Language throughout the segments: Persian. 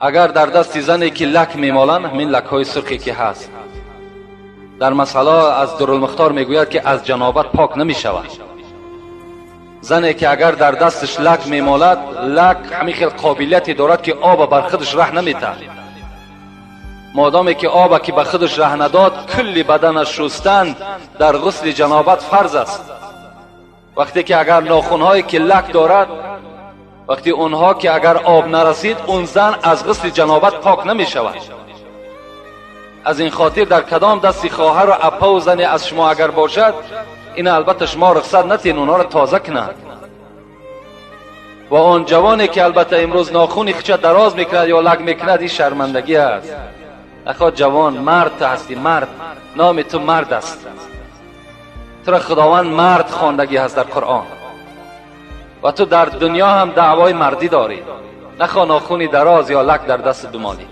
اگر در دست زنی که لک میمالند، همین لک های سرخی که هست در مسئله از درالمختار میگوید که از جنابت پاک نمی شود. زنی که اگر در دستش لک میمالد، لک همین خیلی قابلیتی دارد که آب بر خودش ره نمیده. مادامی که آب که به خودش ره نداد، کلی بدنش شستن در غسل جنابت فرض است. وقتی که اگر ناخن‌هایی که لک دارد، وقتی اونها که اگر آب نرسید، اون زن از غسل جنابت پاک نمی شود. از این خاطر در کدام دستی خواهر و اپا و زنی از شما اگر باشد، این البته شما رخصت نتین اونها را تازه کنند. و آن جوانی که البته امروز ناخونی خچه دراز میکند یا لگ میکند، این شرمندگی است. اخوات جوان، مرد هستی، مرد، نام تو مرد است. تو را خداوند مرد خواندگی هست در قرآن و تو در دنیا هم دعوای مردی داری. نخواه ناخونی دراز یا لک در دست بمانی.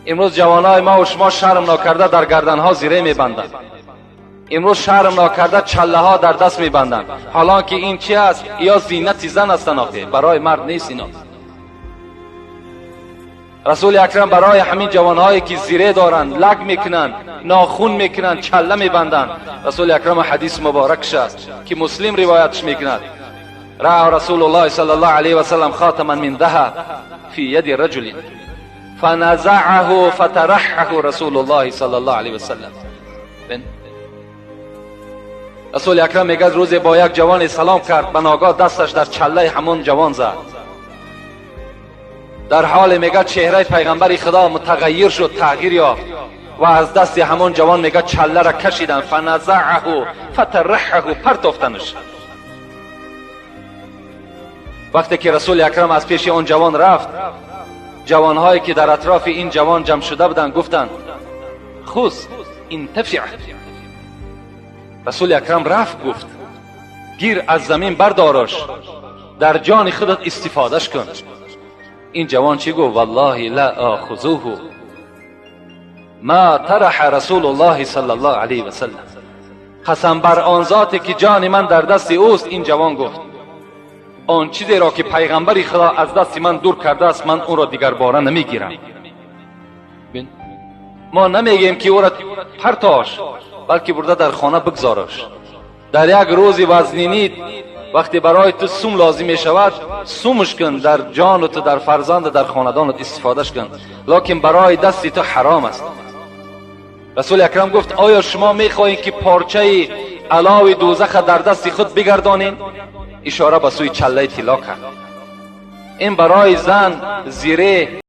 امروز جوانای ما و شما شرم ناکرده در گردنها زیره میبندند. امروز شرم ناکرده چله ها در دست میبندند، حالا که این چی است؟ یا زینت زن هستند، آخه برای مرد نیست اینا. رسول اکرم برای همین جوانهایی که زیره دارند، لگ میکنند، ناخون میکنند، چله میبندند، رسول اکرم حدیث مبارکش است که مسلم روایتش میکند: رأى رسول الله صلی الله علیه و سلم خاتما من ذهب فی ید رجل فنزعه فترحه رسول الله صلی الله علیه و سلم. رسول اکرم میگه روز با یک جوان سلام کرد، به ناگاه دستش در چله همون جوان زد. در حال میگه چهره پیغمبر خدا متغیر شد، تغییر یافت و از دست همون جوان میگه چله را کشیدن، فنزعه فترحه، پرتافتنش. وقتی که رسول اکرم از پیش اون جوان رفت، جوانهایی که در اطراف این جوان جمع شده بودند گفتند: خذ انتفع. رسول اکرم رفت گفت: گیر از زمین بردارش، در جان خودت استفادهش کن. این جوان چی گفت؟ والله لا آخذوه ما طرح رسول الله صلی الله علیه و سلم. قسم بر آن ذاتی که جان من در دست اوست، این جوان گفت آن چیزی را که پیغمبر خدا از دست من دور کرده است، من اون را دیگر باره نمیگیرم. ما نمیگیم که او را پرتاش، بلکه برده در خانه بگذارش. در یک روزی وزنینی وقتی برای تو سوم لازم می شود، سومش کن، در جان تو، در فرزند، در خاندانت استفادهش کن، لکن برای دستی تو حرام است. رسول اکرم گفت: آیا شما میخواهید که پارچه علاوه دوزخ در دست خود بگردانید؟ اشاره به سوی چله طلا کرد. این برای زن زیره